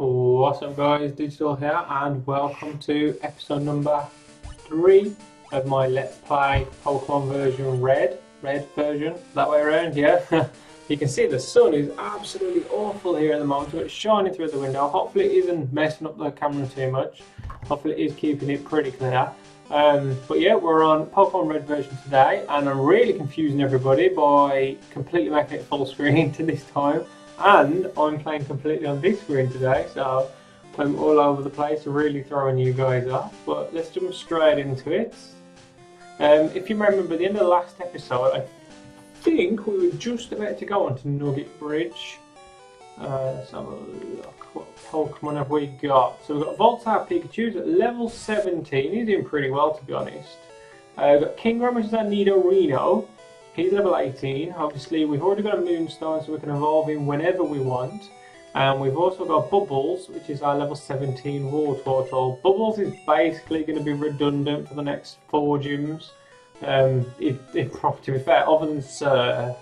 What's up guys, Digital here and welcome to episode number 3 of my Let's Play Pokemon version Red version, that way around, yeah. You can see the sun is absolutely awful here at the moment, so it's shining through the window. Hopefully it isn't messing up the camera too much, hopefully it is keeping it pretty clear. But yeah, we're on Pokemon Red version today and I'm really confusing everybody by completely making it full screen to this time. And I'm playing completely on this screen today, so I'm all over the place, really throwing you guys off. But let's jump straight into it. If you remember, at the end of the last episode, I think we were just about to go on to Nugget Bridge. Let's have a look. What Pokemon have we got? So we've got Voltar Pikachu's at level 17. He's doing pretty well, to be honest. We've got Kingram, which is our Nidorino. He's level 18. Obviously, we've already got a Moonstone, so we can evolve him whenever we want. And we've also got Bubbles, which is our level 17 War Turtle. Bubbles is basically going to be redundant for the next 4 gyms. To be fair, other than Surf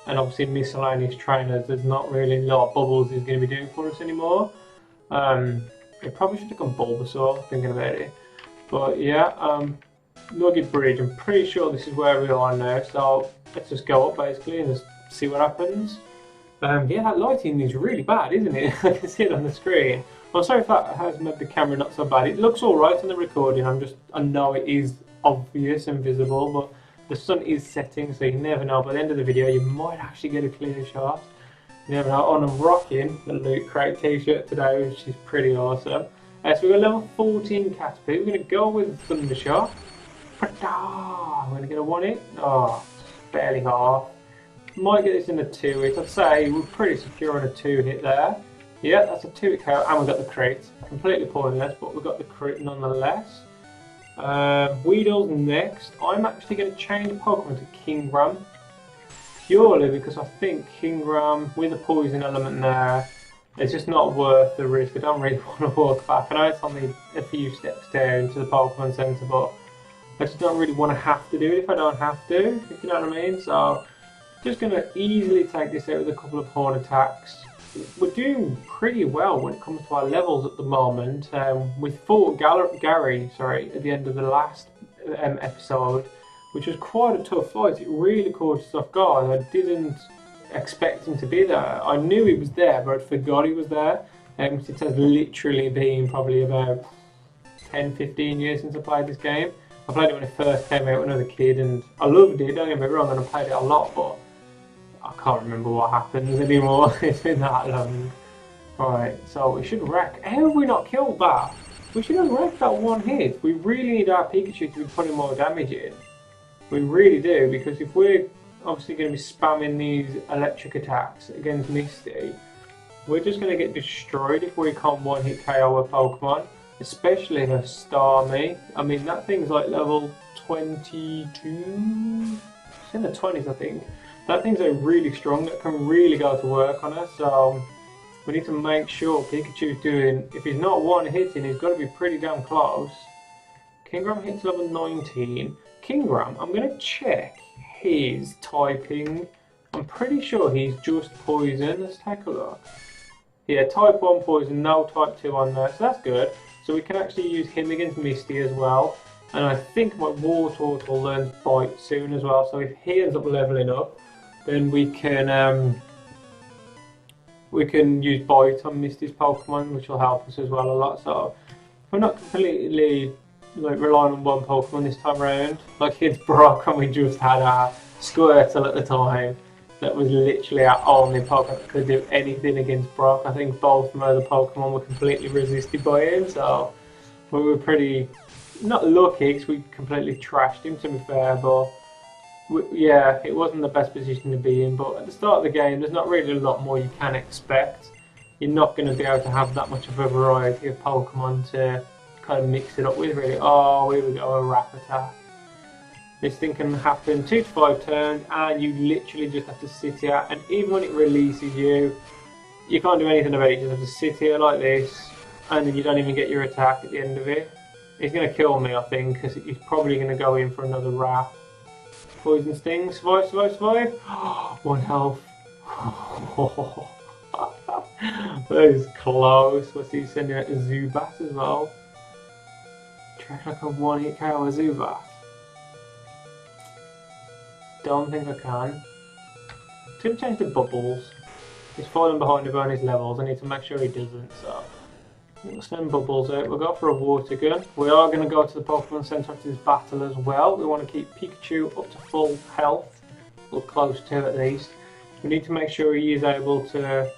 and obviously miscellaneous trainers, there's not really a lot Bubbles is going to be doing for us anymore. It probably should have gone Bulbasaur, thinking about it. But yeah, Nugget Bridge, I'm pretty sure this is where we are now, so let's just go up basically and just see what happens. Yeah, that lighting is really bad, isn't it? I can see it on the screen. I'm sorry if that has made the camera not so bad. It looks alright on the recording, I know it is obvious and visible, but the sun is setting, so you never know. By the end of the video, you might actually get a clear shot. You never know. And I'm rocking the Loot Crate t-shirt today, which is pretty awesome. So we've got level 14 Caterpie. We're going to go with Thundershock. I'm going to get a 1-hit. Oh, barely half. Might get this in a 2-hit. I'd say we're pretty secure on a 2-hit there. Yeah, that's a 2-hit count. And we've got the crit. Completely pointless, but we've got the crit nonetheless. Weedle's next. I'm actually going to change Pokemon to Kingram. Purely because I think Kingram, with a poison element there, it's just not worth the risk. I don't really want to walk back. I know it's only a few steps down to the Pokemon Centre, but I just don't really want to have to do it if I don't have to, if you know what I mean. So, just going to easily take this out with a couple of horn attacks. We're doing pretty well when it comes to our levels at the moment. We fought Gary at the end of the last episode, which was quite a tough fight. It really caught us off guard. I didn't expect him to be there. I knew he was there, but I forgot he was there. It has literally been probably about 10-15 years since I played this game. I played it when it first came out when I was a kid, and I loved it, don't get me wrong, and I played it a lot, but I can't remember what happens anymore. It's been that long. Right, so we should wreck. How have we not killed that? We should have wrecked that 1 hit. We really need our Pikachu to be putting more damage in. We really do, because if we're obviously going to be spamming these electric attacks against Misty, we're just going to get destroyed if we can't 1-hit KO a Pokemon. Especially if a Starmie. I mean, that thing's like level 22. It's in the 20s, I think. That thing's really strong. That can really go to work on us. So we need to make sure Pikachu's doing. If he's not 1-hitting, he's got to be pretty damn close. Kingram hits level 19. Kingram, I'm going to check his typing. I'm pretty sure he's just poison. Let's take a look. Yeah, type 1 poison, no type 2 on there, so that's good. So we can actually use him against Misty as well. And I think my War Turtle learns Bite soon as well. So if he ends up leveling up, then we can use Bite on Misty's Pokemon, which will help us as well a lot. So we're not completely relying on one Pokemon this time around. Like it's Brock, and we just had our Squirtle at the time. That was literally our only Pokemon that could do anything against Brock. I think both my other Pokemon were completely resisted by him, so we were pretty, not lucky because we completely trashed him, to be fair, but yeah, it wasn't the best position to be in. But at the start of the game, there's not really a lot more you can expect. You're not going to be able to have that much of a variety of Pokemon to kind of mix it up with, really. Oh, here we go, a Rattata. This thing can happen 2 to 5 turns, and you literally just have to sit here. And even when it releases you, you can't do anything about it. You just have to sit here like this, and then you don't even get your attack at the end of it. He's going to kill me, I think, because he's probably going to go in for another wrap. Poison Sting, survive, survive, survive. 1 health. That is close. What's he sending out a Zubat as well? Try like a one-hit KO a Zubat. Don't think I can. It's gonna change the bubbles. He's falling behind the bonus levels. I need to make sure he doesn't. So we'll send bubbles out. We'll go for a water gun. We are going to go to the Pokemon Center after this battle as well. We want to keep Pikachu up to full health, or close to at least. We need to make sure he is able to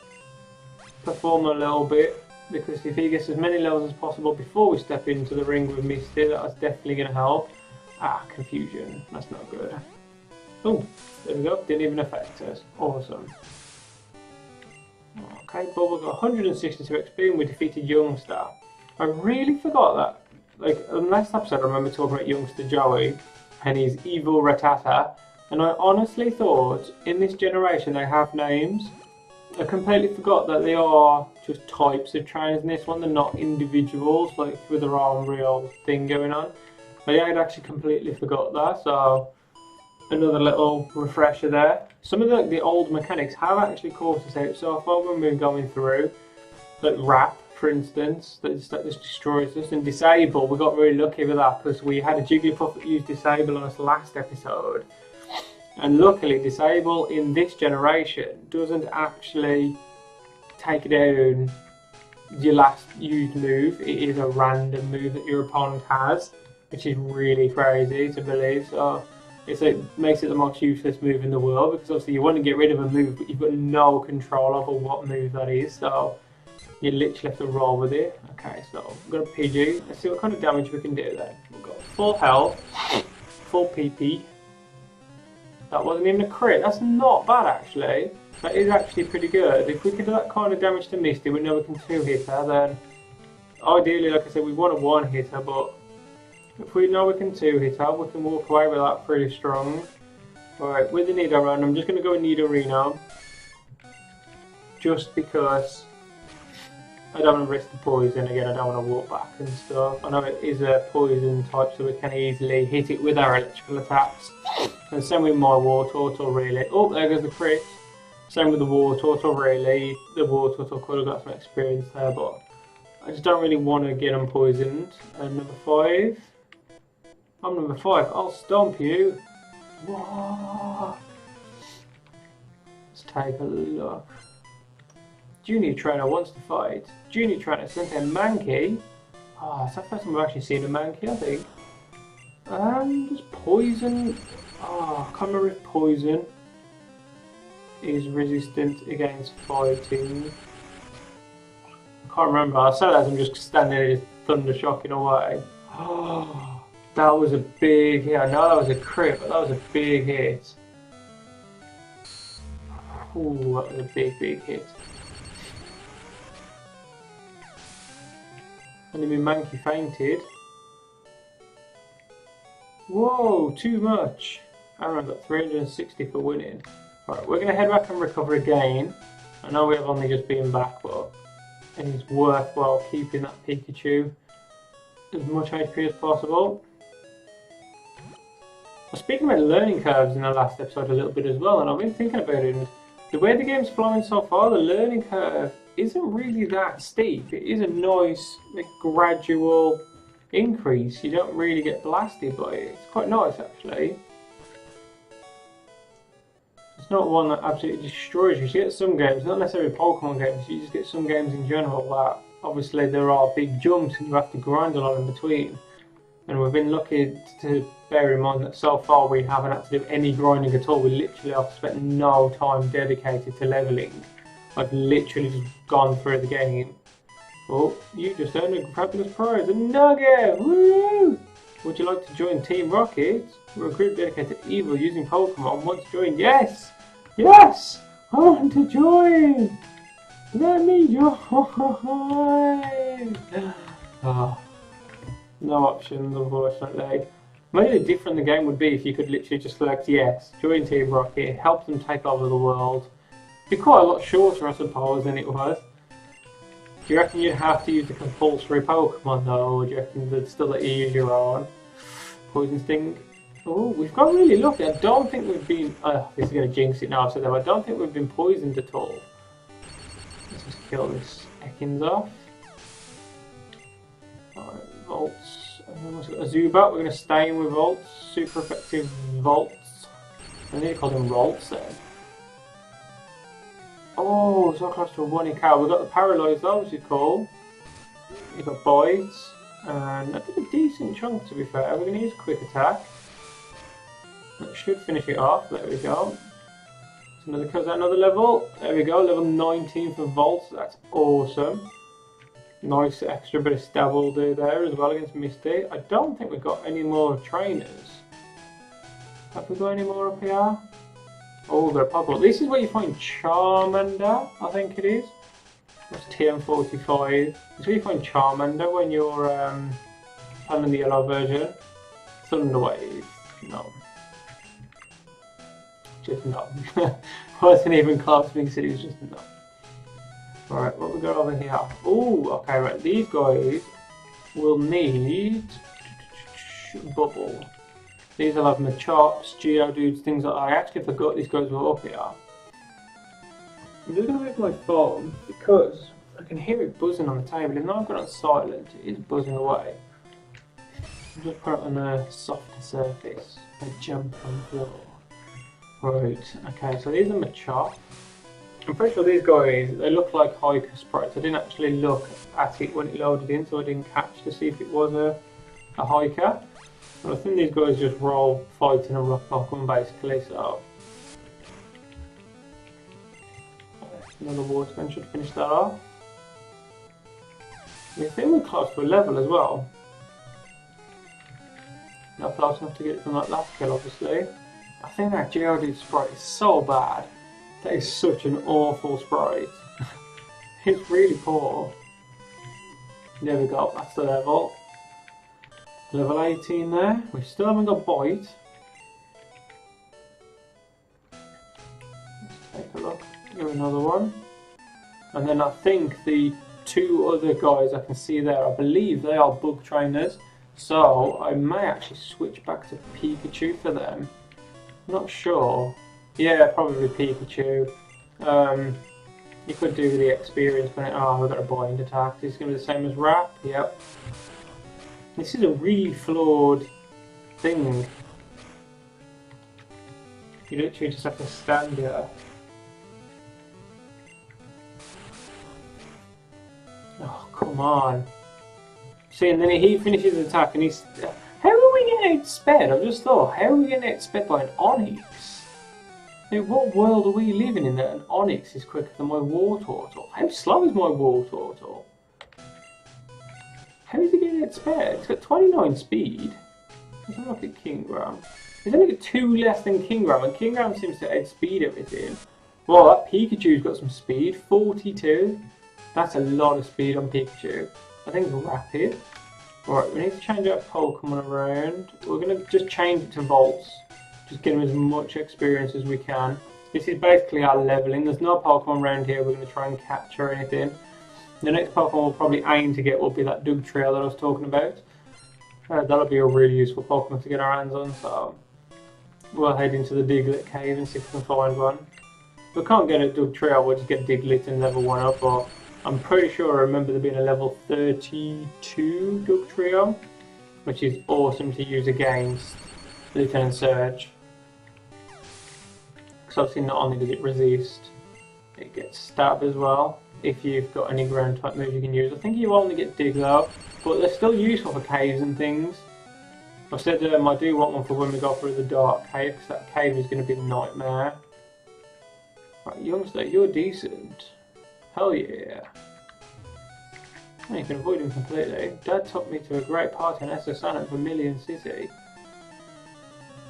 perform a little bit, because if he gets as many levels as possible before we step into the ring with Misty, that's definitely going to help. Ah, confusion. That's not good. Oh, there we go. Didn't even affect us. Awesome. Okay, Bubble got 162 XP and we defeated Youngster. I really forgot that. Like, in the last episode I remember talking about Youngster Joey and his evil Rattata, and I honestly thought in this generation they have names. I completely forgot that they are just types of trainers in this one, they're not individuals, like with their own real thing going on. But yeah, I'd actually completely forgot that, so another little refresher there. Some of the old mechanics have actually caught us out so far when we're going through. Like Wrap, for instance, that just destroys us. And Disable, we got really lucky with that because we had a Jigglypuff that used Disable on us last episode. And luckily, Disable in this generation doesn't actually take down your last used move. It is a random move that your opponent has, which is really crazy to believe. So it makes it the most useless move in the world, because obviously you want to get rid of a move but you've got no control over what move that is, so you literally have to roll with it. Okay, so we've got a PG. Let's see what kind of damage we can do then. We've got full health, full PP. That wasn't even a crit. That's not bad actually. That is actually pretty good. If we can do that kind of damage to Misty, we know we can two-hit her, then ideally, like I said, we want a one-hit her, but if we know we can two-hit her, we can walk away with that pretty strong. Alright, with the Nidoran, I'm just going to go with Nidorino. Just because I don't want to risk the poison again, I don't want to walk back and stuff. I know it is a poison type, so we can easily hit it with our electrical attacks. And same with my War Turtle, really. Oh, there goes the crit. Same with the War Turtle, really. The War Turtle could have got some experience there, but I just don't really want to get them poisoned. And number 5. I'm number 5. I'll stomp you. Whoa. Let's take a look. Junior Trainer wants to fight. Junior Trainer sent a Mankey. Ah, it's the first time I've actually seen a Mankey, I think. Just poison. Ah, I can't remember if poison is resistant against fighting. I can't remember. I said that as I'm just standing there, just thunder shocking away. Oh. That was a big hit. I know that was a crit, but that was a big hit. Ooh, that was a big, big hit. Enemy Mankey fainted. Whoa, too much. I got 360 for winning. Alright, we're going to head back and recover again. I know we have only just been back, but it's worthwhile keeping that Pikachu as much HP as possible. I was speaking about learning curves in the last episode a little bit as well, and I've been thinking about it, and the way the game's flowing so far, the learning curve isn't really that steep. It is a nice, gradual increase. You don't really get blasted by it. It's quite nice, actually. It's not one that absolutely destroys you. You get some games, not necessarily Pokemon games, you just get some games in general that obviously there are big jumps and you have to grind a lot in between. And we've been lucky to bear in mind that so far we haven't had to do any grinding at all. We literally have spent no time dedicated to levelling. I've literally just gone through the game. Oh, you just earned a fabulous prize, a nugget! Woo! Would you like to join Team Rocket? We're a group dedicated to evil using Pokemon. Want to join? Yes! Yes! I want to join! Let me join! Oh. No options, unfortunately. Maybe different the game would be if you could literally just select yes, join Team Rocket, help them take over the world. It'd be quite a lot shorter, I suppose, than it was. Do you reckon you'd have to use the compulsory Pokemon though, or do you reckon they'd still let you use your own? Poison Sting. Oh, we've got really lucky. I don't think we've been... this is going to jinx it now, so I don't think we've been poisoned at all. Let's just kill this Ekans off. Alright, Volts. A Zubat, we're going to stay in with Volts. Super effective Volts. I need to call them Rolts then. Oh, so close to a 1-hit KO. We've got the Paralyze though, which is cool. We've got Bites. And I did a decent chunk to be fair. We're going to use Quick Attack. That should finish it off. There we go. Another level. There we go. Level 19 for Volts. That's awesome. Nice extra bit of stab all day there as well against Misty. I don't think we've got any more trainers. Have we got any more up here? Oh, they're Pokemon. This is where you find Charmander, I think it is. That's TM45. It's where you find Charmander when you're playing the yellow version. Thunderwave. No. Just no. Wasn't even close to me, so it was just no. Alright, what we got over here? Oh, okay, right. These guys will need Bubble. These will have Machops, Geodudes, things like that. I actually forgot these guys were up here. I'm just going to move my phone because I can hear it buzzing on the table. Even though I've got it on silent, it is buzzing away. I'll just put it on a softer surface and jump on the floor. Right, okay, so these are Machop. I'm pretty sure these guys, they look like hiker sprites. I didn't actually look at it when it loaded in, so I didn't catch to see if it was a hiker. But I think these guys just roll fighting a rock Pokemon basically, so. Another water gun should finish that off. I think we're close to a level as well. Not close enough to get it from that last kill, obviously. I think that Geodude sprite is so bad. That is such an awful sprite. It's really poor. There we go, that's the level. Level 18 there. We still haven't got Bite. Let's take a look. Do another one. And then I think the two other guys I can see there, I believe they are bug trainers. So I may actually switch back to Pikachu for them. I'm not sure. Yeah, probably Pikachu. You could do the experience when we've got a bind attack. It's going to be the same as Wrap. Yep. This is a really flawed thing. You literally just have to stand here. Oh, come on. See, and then he finishes his attack and he's... How are we getting outsped? I've just thought, how are we getting outsped by an Onix? In what world are we living in that an Onix is quicker than my Wartortle? How slow is my Wartortle? How is he getting outsped? It's got 29 speed. Let's have a look at Kingram. He's only got 2 less than Kingram, and Kingram seems to outspeed everything. Well, that Pikachu's got some speed, 42. That's a lot of speed on Pikachu. I think it's rapid. Alright, we need to change our Pokemon around. We're going to just change it to Volts. Just get him as much experience as we can. This is basically our leveling. There's no Pokemon around here we're going to try and catch or anything. The next Pokemon we'll probably aim to get will be that Dugtrio that I was talking about. That'll be a really useful Pokemon to get our hands on, so we'll head into the Diglett cave and see if we can find one. If we can't get a Dugtrio, we'll just get Diglett and level 1 up, or I'm pretty sure I remember there being a level 32 Dugtrio, which is awesome to use against Lieutenant Surge. Because obviously not only does it resist, it gets stab as well. If you've got any ground type moves you can use. I think you only get Dig though, but they're still useful for caves and things. I've said I do want one for when we go through the dark cave, because that cave is going to be a nightmare. Right, youngster, you're decent. Hell yeah. Oh, you can avoid him completely. Dad took me to a great party in Esosana in Vermilion City.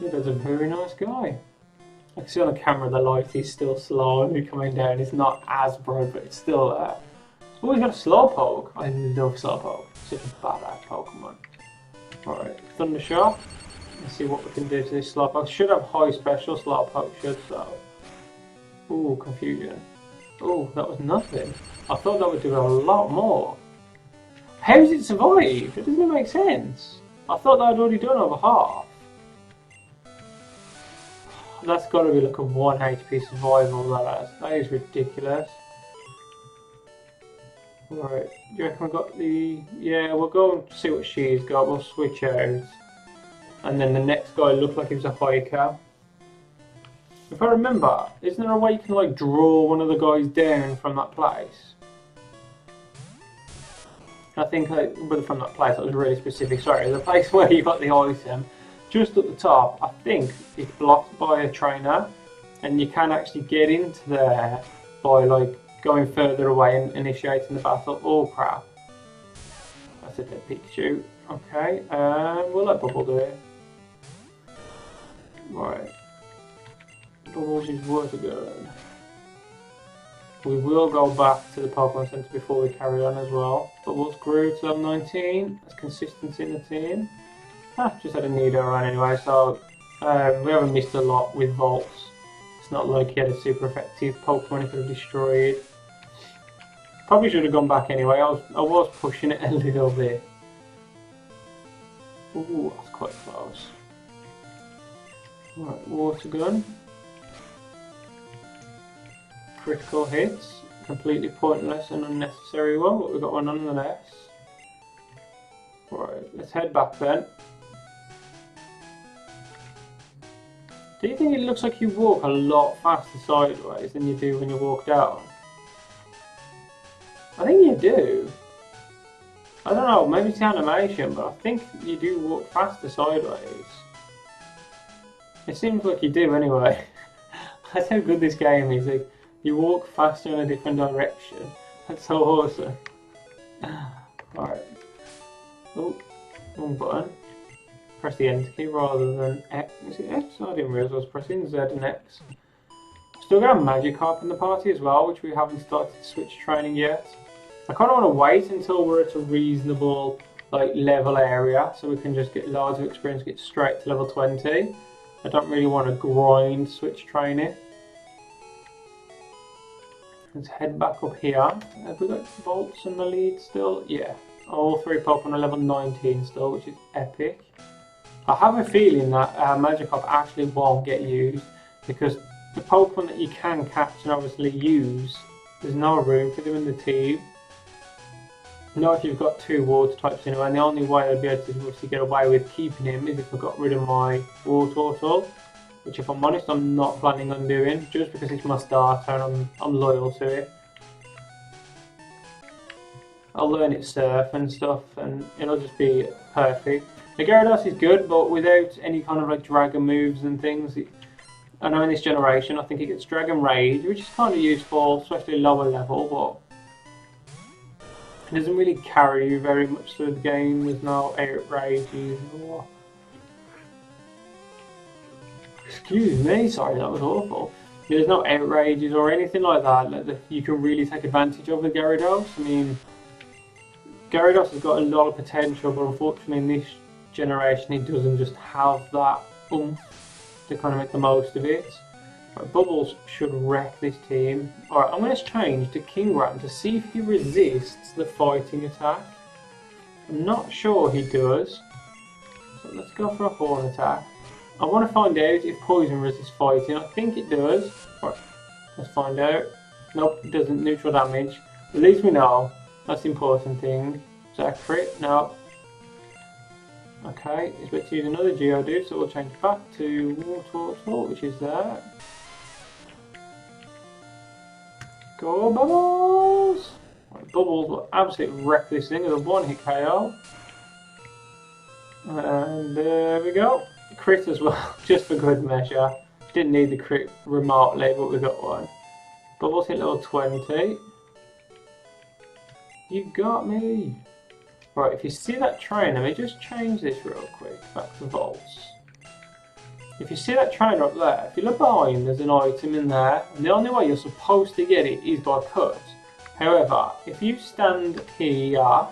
Your dad's a very nice guy. I can see on the camera the light is still slowly coming down. It's not as bright, but it's still there. Oh, we got a Slowpoke. I love Slowpoke. Such a badass Pokemon. Alright, Thundershock. Let's see what we can do to this Slowpoke. Should have high special. Slowpoke should, so. Ooh, confusion. Ooh, that was nothing. I thought that would do a lot more. How has it survived? It doesn't even make sense. I thought that I'd already done over half. That's got to be like a 1 HP survival, that is ridiculous. Right, do you reckon we've got the... Yeah, we'll go and see what she's got, we'll switch out. And then the next guy looked like he was a hiker. If I remember, isn't there a way you can like draw one of the guys down from that place? I think, but from that place, that was really specific. Sorry, the place where you got the item, just at the top, I think it's blocked by a trainer, and you can actually get into there by like going further away and initiating the battle. Oh crap! That's a dead Pikachu. Okay, we'll let Bubble do it. Right, Bubbles is water gun. We will go back to the Pokemon Center before we carry on as well. Bubbles grew to level 19. That's consistency in the team. Just had a Nido run anyway, so we haven't missed a lot with Volts. It's not like he had a super effective Pokemon he could have destroyed. Probably should have gone back anyway. I was pushing it a little bit. Ooh, that's quite close. Right, water gun. Critical hits, completely pointless and unnecessary one, but we've got one nonetheless. Right, let's head back then. Do you think it looks like you walk a lot faster sideways than you do when you walk down? I think you do. I don't know, maybe it's the animation, but I think you do walk faster sideways. It seems like you do anyway. That's how good this game is. Like, you walk faster in a different direction. That's so awesome. Alright. Oh, wrong button. Press the enter key rather than X. Is it X? I didn't realise I was pressing Z and X. Still got a Magikarp in the party as well, which we haven't started to switch training yet. I kind of want to wait until we're at a reasonable like level area so we can just get loads of experience, get straight to level 20. I don't really want to grind switch training. Let's head back up here. Have we got Volts in the lead still? Yeah. All three Pokemon are level 19 still, which is epic. I have a feeling that Magikarp actually won't get used because the Pokemon that you can catch and obviously use, there's no room for them in the team. Not if you've got two water types anyway, and the only way I'd be able to obviously get away with keeping him is if I got rid of my Wartortle, which if I'm honest I'm not planning on doing, just because it's my starter and I'm loyal to it. I'll learn its Surf and stuff and it'll just be perfect. The Gyarados is good, but without any kind of like Dragon moves and things, I know in this generation I think it gets Dragon Rage, which is kind of useful, especially lower level, but it doesn't really carry you very much through the game. There's no outrages or... Excuse me, sorry, that was awful. There's no outrages or anything like that you can really take advantage of with Gyarados. I mean, Gyarados has got a lot of potential, but unfortunately in this generation it doesn't just have that oomph to kind of make the most of it. Right, Bubbles should wreck this team. Alright, I'm going to change to Kingran to see if he resists the fighting attack. I'm not sure he does. So let's go for a Horn attack. I want to find out if Poison resists fighting. I think it does. Right, let's find out. Nope, it doesn't. Neutral damage. At least we know. That's the important thing. Is that a crit? No. Okay, it's about to use another Geodude, so we'll change back to Wartortle, which is there. Go Bubbles! Right, Bubbles will absolutely wreck this thing with a one-hit KO. And there we go. Crit as well, just for good measure. Didn't need the crit remotely, but we got one. Bubbles hit level 20. You got me! Right, if you see that trainer, let me just change this real quick, back to Volts. If you see that trainer up there, if you look behind, there's an item in there, and the only way you're supposed to get it is by cut. However, if you stand here,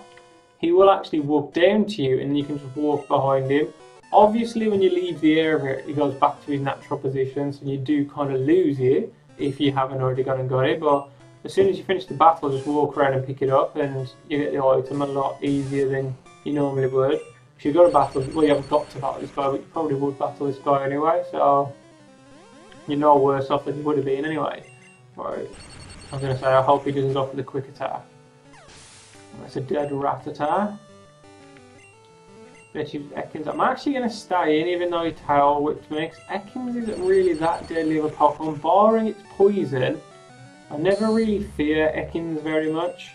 he will actually walk down to you, and you can just walk behind him. Obviously, when you leave the area, he goes back to his natural position, so you do kind of lose it, if you haven't already gone and got it, but as soon as you finish the battle, just walk around and pick it up, and you get the item a lot easier than you normally would. If you've got a battle, well, you haven't got to battle this guy, but you probably would battle this guy anyway, so you're no worse off than you would have been anyway. Right, I was going to say, I hope he doesn't go for the quick attack. That's a dead Rattata. Bet you Ekans. I'm actually going to stay in even though he tail whipped me. Ekans isn't really that deadly of a Pokemon, barring its poison. I never really fear Ekans very much.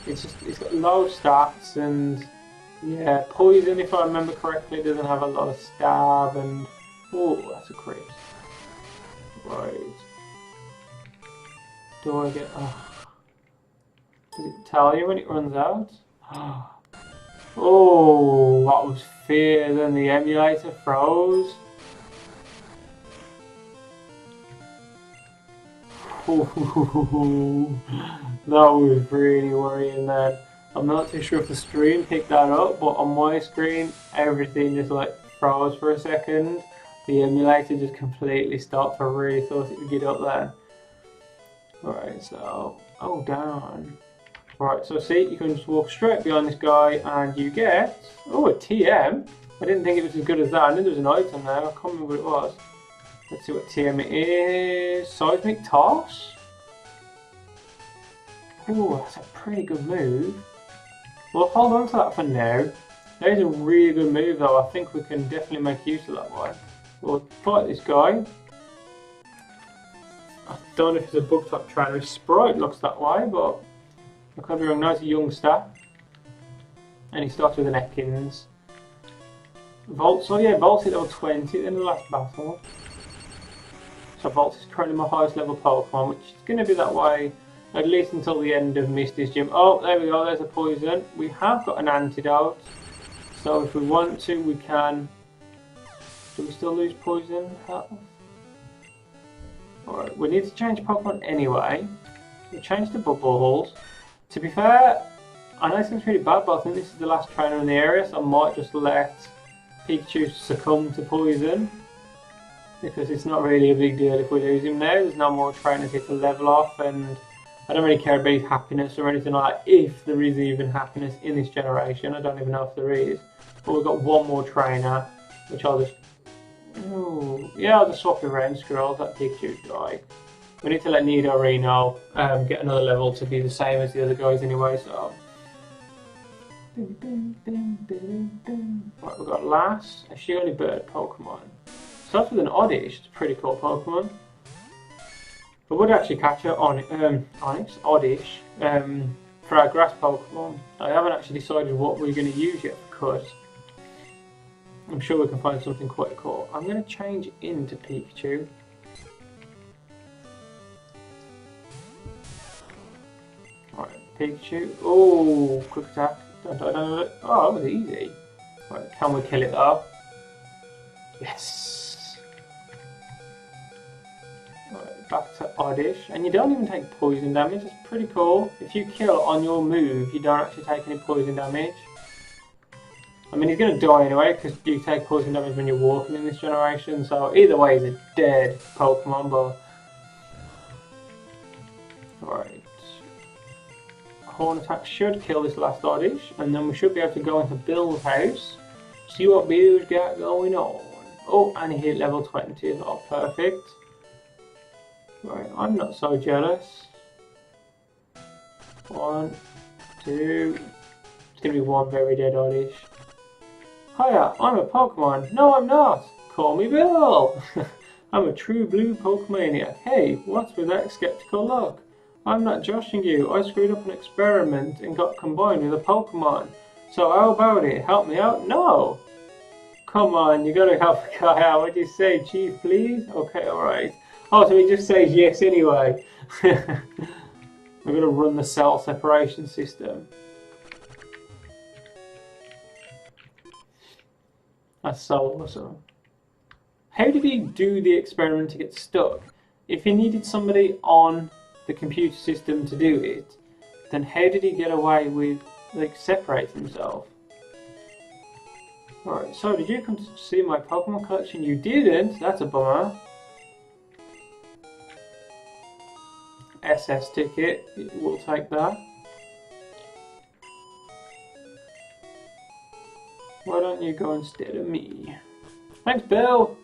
It's got low stats and yeah, poison if I remember correctly doesn't have a lot of stab and oh, that's a crit. Right. Do I get does it tell you when it runs out? Oh, that was fear then the emulator froze. That was really worrying then. I'm not too sure if the stream picked that up, but on my screen everything just like froze for a second. The emulator just completely stopped. I really thought it would get up there. Alright, so oh damn. Right, so see, you can just walk straight behind this guy and you get oh a TM. I didn't think it was as good as that. I knew there was an item there. I can't remember what it was. Let's see what TM it is. Seismic Toss? Ooh, that's a pretty good move. We'll hold on to that for now. That is a really good move though. I think we can definitely make use of that one. We'll fight this guy. I don't know if it's a bug type trainer. His sprite looks that way, but I could be wrong. No, it's a youngster. And he starts with an Ekans. Volt, so yeah, Volt's at level 20 in the last battle. So Volt is currently my highest level Pokemon, which is going to be that way at least until the end of Misty's gym. Oh, there we go, there's a poison. We have got an antidote, so if we want to, we can. Do we still lose poison health? Alright, we need to change Pokemon anyway. We change to Bubbles. To be fair, I know it seems really bad, but I think this is the last trainer in the area, so I might just let Pikachu succumb to poison. Because it's not really a big deal if we lose him now. There's no more trainers here to level off, and I don't really care about his happiness or anything like that, if there is even happiness in this generation. I don't even know if there is. But we've got one more trainer, which I'll just... Ooh, yeah, I'll just swap him around, scrolls, that Pikachu's die. We need to let Nidorino get another level to be the same as the other guys anyway, so... Right, we've got Lass, a Shiony Bird Pokemon. Starts with an Oddish, it's a pretty cool Pokemon. I would actually catch it on Onyx, Oddish, for our grass Pokemon. I haven't actually decided what we're going to use yet because I'm sure we can find something quite cool. I'm going to change into Pikachu. Alright, Pikachu. Oh, quick attack. Dun, dun, dun, dun. Oh, that was easy. Right, can we kill it though? Yes! Back to Oddish, and you don't even take poison damage. It's pretty cool. If you kill on your move, you don't actually take any poison damage. I mean, he's going to die anyway because you take poison damage when you're walking in this generation. So either way, he's a dead Pokemon. But alright, Horn attack should kill this last Oddish, and then we should be able to go into Bill's house, see what Bill's got going on. Oh, and he hit level 20 as well. Perfect. Right, I'm not so jealous. 1, 2. It's gonna be one very dead Oddish. Hiya, I'm a Pokemon. No, I'm not. Call me Bill. I'm a true blue Pokemaniac. Hey, what's with that skeptical look? I'm not joshing you. I screwed up an experiment and got combined with a Pokemon. So how about it? Help me out? No. Come on, you gotta help a guy out. What'd you say, Chief, please? Okay, alright. Oh, so he just says yes anyway. We're going to run the cell separation system. That's so awesome. How did he do the experiment to get stuck? If he needed somebody on the computer system to do it, then how did he get away with like separating himself? Alright, so did you come to see my Pokemon collection? You didn't? That's a bummer. SS ticket, we'll take that. Why don't you go instead of me? Thanks, Bill!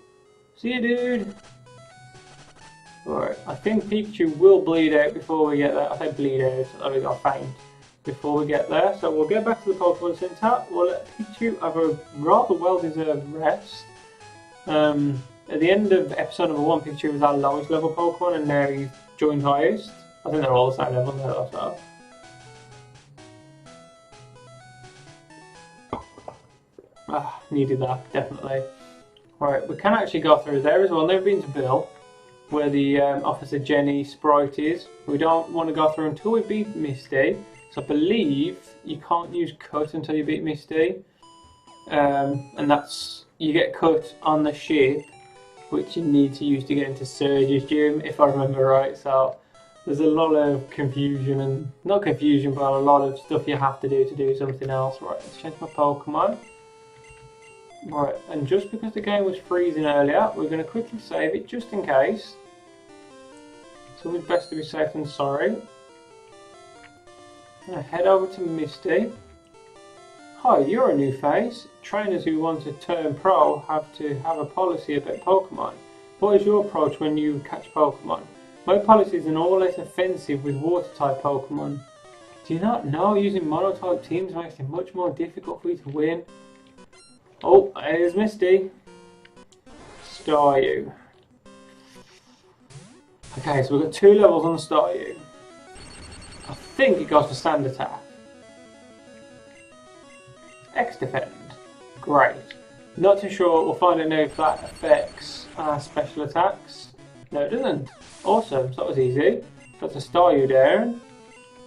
See you, dude! Alright, I think Pikachu will bleed out before we get that. I say bleed out, so we got faint. before we get there. So we'll get back to the Pokemon Center. We'll let Pikachu have a rather well-deserved rest. At the end of episode number 1, Pikachu was our lowest level Pokemon, and now he's joined highest. I think they're all the same level now, so. Needed that, definitely. Right, we can actually go through there as well. Never been to Bill, where the Officer Jenny sprite is. We don't want to go through until we beat Misty. So I believe you can't use cut until you beat Misty. And that's, you get cut on the ship, which you need to use to get into Surge's gym, if I remember right. So there's a lot of confusion, and not confusion, but a lot of stuff you have to do something else. Right, let's change my Pokemon. Right, and just because the game was freezing earlier, we're going to quickly save it just in case. It's always best to be safe than sorry. I'm going to head over to Misty. Hi, you're a new face. Trainers who want to turn pro have to have a policy about Pokemon. What is your approach when you catch Pokemon? My policy is an all less offensive with water-type Pokemon. Do you not know using mono-type teams makes it much more difficult for you to win? Oh, here's Misty. Staryu. Okay, so we've got 2 levels on the Staryu. I think it goes for Sand Attack. X-Defend. Great. Not too sure, we'll find out now if that affects special attacks. No, it doesn't. Awesome, so that was easy. That's a Staryu down.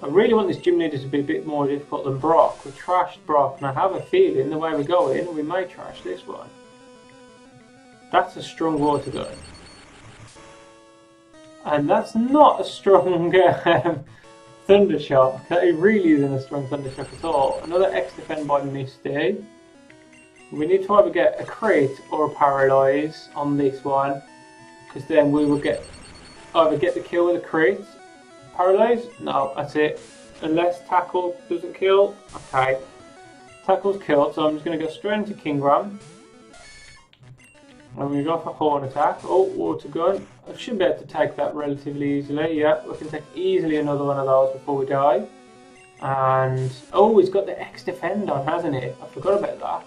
I really want this gym leader to be a bit more difficult than Brock. We trashed Brock, and I have a feeling the way we're going, we may trash this one. That's a strong water gun. And that's not a strong Thunder Shock. That really isn't a strong Thunder Shock at all. Another X-Defend by Misty. We need to either get a crit or a Paralyze on this one, because then we will either get the kill with a crit. Paralyze? No, that's it. Unless Tackle doesn't kill. Okay. Tackle's killed, so I'm just going to go straight into Kingram. I'm going to go for Horn Attack. Oh, Water Gun. I should be able to take that relatively easily. Yeah, we can take easily another one of those before we die. And, oh, he's got the X-Defend on, hasn't it? I forgot about that.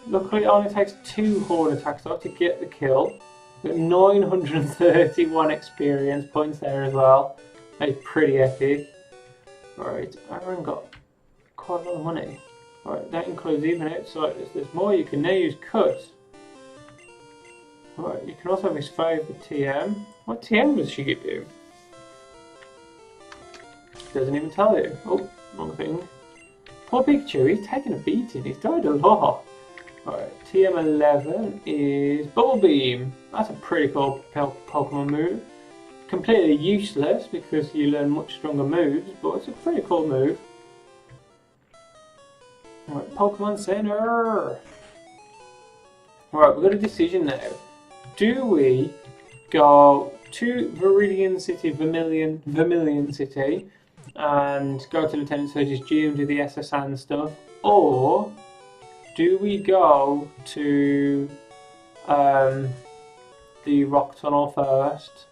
Luckily, it only takes 2 Horn Attacks though to get the kill. We've got 931 experience points there as well. That's pretty epic. Right, Aaron got quite a lot of money. Right, that includes even outside. There's more. You can now use Cut. Right, you can also have his favourite TM. What TM does she give you? Doesn't even tell you. Oh, wrong thing. Poor Pikachu, he's taking a beating. He's died a lot. Alright, TM11 is Bubble Beam. That's a pretty cool Pokemon move. Completely useless because you learn much stronger moves, but it's a pretty cool move. Alright, Pokemon Center. Alright, we've got a decision now. Do we go to Viridian City, Vermilion City, and go to Lieutenant Surge's gym, do the SSN stuff, or do we go to the Rock Tunnel first?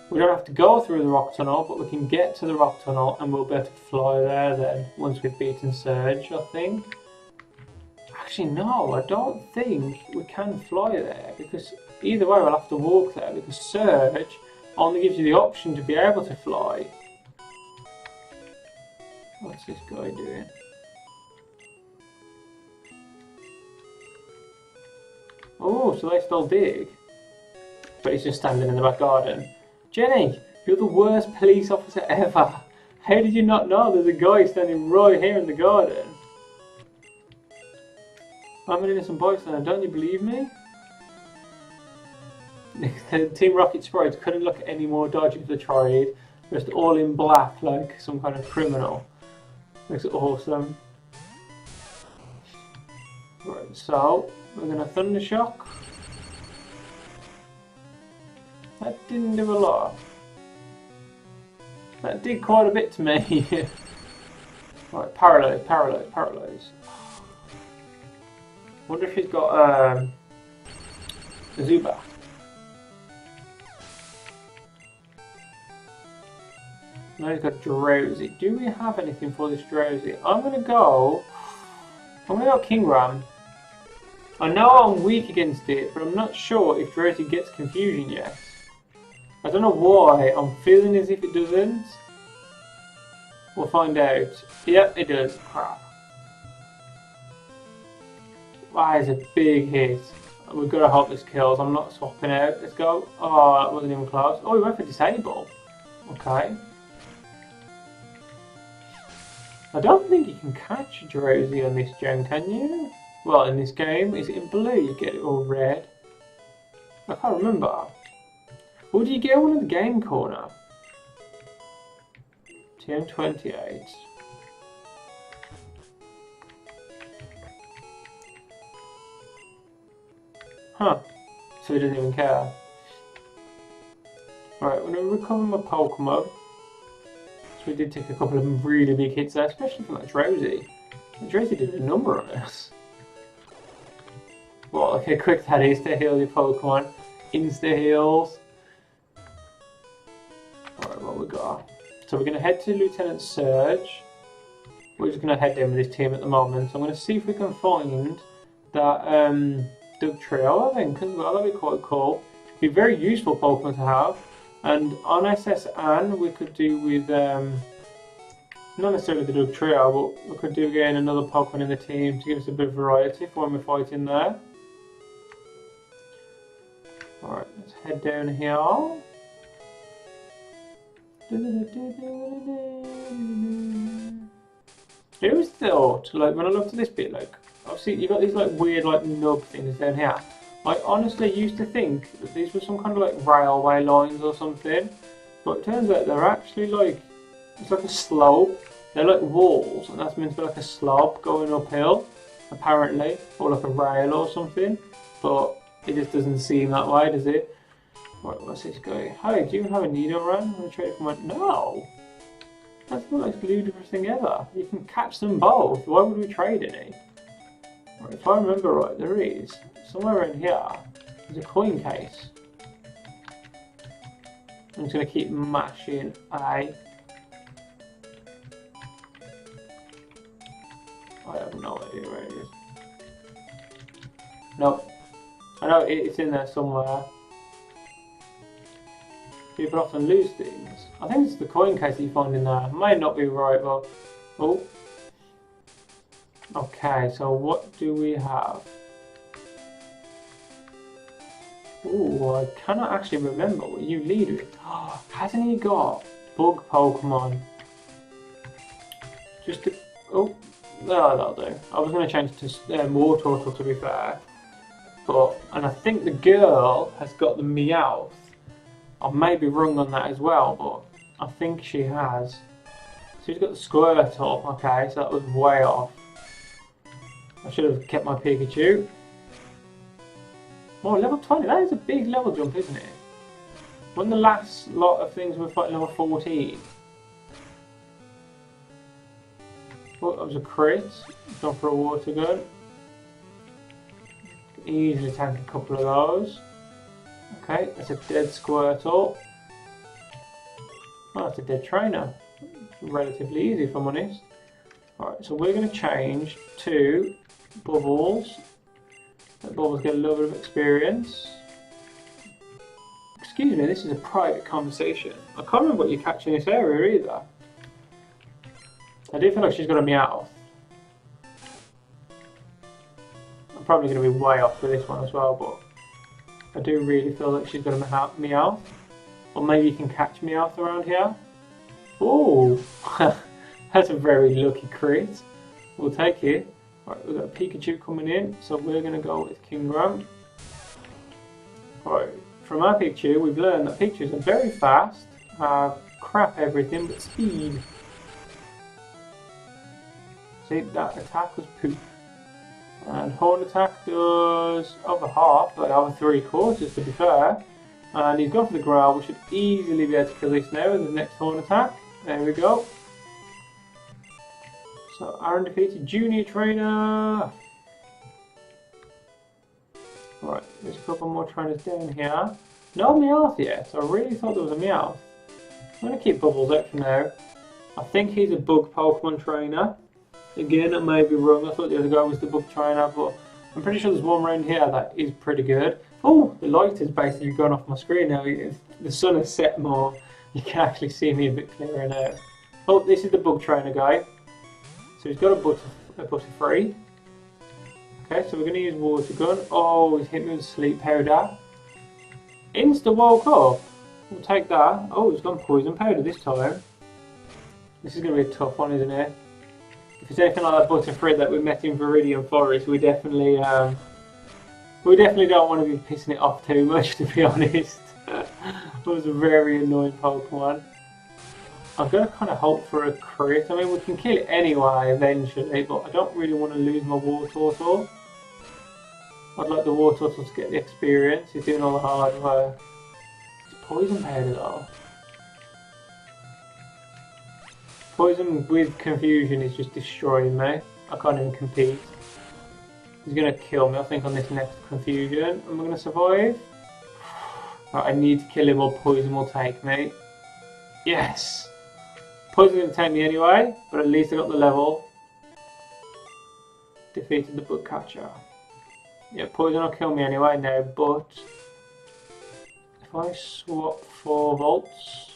We don't have to go through the Rock Tunnel, but we can get to the Rock Tunnel and we'll be able to fly there then, once we've beaten Surge, I think. Actually, no, I don't think we can fly there, because either way we'll have to walk there, because Surge only gives you the option to be able to fly. What's this guy doing? Oh, so they still dig. But he's just standing in the back garden. Jenny, you're the worst police officer ever. How did you not know there's a guy standing right here in the garden? I'm an innocent bystander, don't you believe me? Team Rocket sprites couldn't look any more dodgy if they tried. Just all in black like some kind of criminal. Looks awesome. Right, so we're going to Thunder Shock. That didn't do a lot. That did quite a bit to me. Right, Paralyze. Wonder if he's got a Zubat. Now he's got Drowsy. Do we have anything for this Drowsy? I'm gonna go King Ram. I know I'm weak against it, but I'm not sure if Drowsy gets Confusion yet. I don't know why, I'm feeling as if it doesn't. We'll find out. Yep, it does. Crap. That is a big hit. We've got to hope this kills. I'm not swapping out. Let's go. Oh, that wasn't even close. Oh, we went for Disable. Okay. I don't think you can catch Drowsy on this gen, can you? Well, in this game, is it in blue you get it, or red? I can't remember. Or do you get one in the game corner? TM28. Huh. So he doesn't even care. Alright, we're going to recover my Pokemon. So we did take a couple of really big hits there, especially from that Drowsy. Drowsy did a number on us. Well, okay, quick that is to heal your Pokemon. Insta heals. Alright, what we got? So we're going to head to Lieutenant Surge. We're just going to head in with this team at the moment. So I'm going to see if we can find that Doug Trio, I think, because well, that'd be quite cool. Be very useful Pokemon to have. And on SS Anne, we could do with, not necessarily the Doug Trio, but we could do again another Pokemon in the team to give us a bit of variety for when we're fighting there. Alright, let's head down here. It was thought, like, when I looked at this bit, like, obviously you've got these, like, weird, like, nub things down here. I honestly used to think that these were some kind of, like, railway lines or something. But it turns out they're actually, like, it's like a slope. They're like walls, and that's meant to be like a slope going uphill, apparently. Or like a rail or something. But it just doesn't seem that way, does it? Right, what's this guy? Hi, do you have a Nidoran? I'm going to trade it for my... No! That's the most ludicrous thing ever. You can catch them both. Why would we trade any? Right, if I remember right, there is. Somewhere around here, there's a coin case. I'm just going to keep mashing A. I have no idea where it is. Nope. I know it's in there somewhere. People often lose things. I think it's the coin case that you find in there. Might not be right, but... Oh. Okay, so what do we have? Ooh, I cannot actually remember what you lead with. Oh, hasn't he got bug Pokemon? Just to... Oh, no, that'll do. I was going to change to War Turtle, to be fair. But, and I think the girl has got the Meowth. I may be wrong on that as well, but I think she has. So she's got the Squirtle. Okay, so that was way off. I should have kept my Pikachu. Oh, level 20. That is a big level jump, isn't it? When the last lot of things were fighting level 14. Oh, that was a crit. Gone for a water gun. Easily tank a couple of those. Okay, that's a dead Squirtle. Oh, that's a dead trainer. Relatively easy, if I'm honest. Alright, so we're going to change to Bubbles. Let Bubbles get a little bit of experience. Excuse me, this is a private conversation. I can't remember what you catch in this area either. I do feel like she's got a Meowth. I'm probably going to be way off for this one as well, but I do really feel like she's got a Meowth. Or maybe you can catch Meowth around here. Ooh! That's a very lucky crit. We'll take it. Right, we've got a Pikachu coming in, so we're going to go with Kingram. Right, from our Pikachu, we've learned that Pikachus are very fast, have crap everything but speed. See, that attack was poop. And Horn attack does over half, like over 3/4 to be fair. And he's gone for the growl. We should easily be able to kill this now with the next Horn attack. There we go. So Aaron defeated Junior Trainer. Right, there's a couple more trainers down here. No Meowth yet. I really thought there was a Meowth. I'm going to keep Bubbles out for now. I think he's a bug Pokemon trainer. Again, I may be wrong. I thought the other guy was the bug trainer, but I'm pretty sure there's one around here that is pretty good. Oh, the light has basically gone off my screen now. The sun has set more. You can actually see me a bit clearer now. Oh, this is the bug trainer guy. So he's got a Butterfree. Okay, so we're going to use Water Gun. Oh, he's hit me with Sleep Powder. Insta woke up. We'll take that. Oh, he's gone Poison Powder this time. This is going to be a tough one, isn't it? If it's anything like that Butterfree that we met in Viridian Forest, we definitely don't want to be pissing it off too much, to be honest. It was a very annoying Pokemon. I'm going to kind of hope for a crit. I mean, we can kill it anyway eventually, but I don't really want to lose my Wartortle. I'd like the Wartortle to get the experience. He's doing all the hard work. It's Poison Powder though. Poison with Confusion is just destroying me. I can't even compete. He's going to kill me, I think, on this next Confusion. Am I going to survive? Right, I need to kill him or Poison will take me. Yes! Poison's going to take me anyway, but at least I got the level. Defeated the bug catcher. Yeah, Poison will kill me anyway now, but if I swap 4 volts,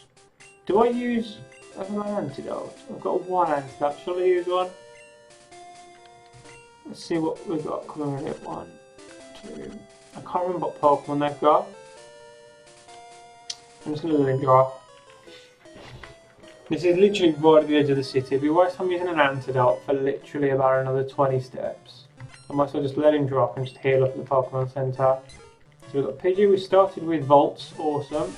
do I use an antidote? I've got one antidote, shall I use one? Let's see what we've got coming in it. 1, 2. I can't remember what Pokemon they've got. I'm just going to let him drop. This is literally right at the edge of the city. It'd be worse if I'm using an antidote for literally about another 20 steps. I might as well just let him drop and just heal up at the Pokemon Center. So we've got Pidgey. We started with Volts. Awesome.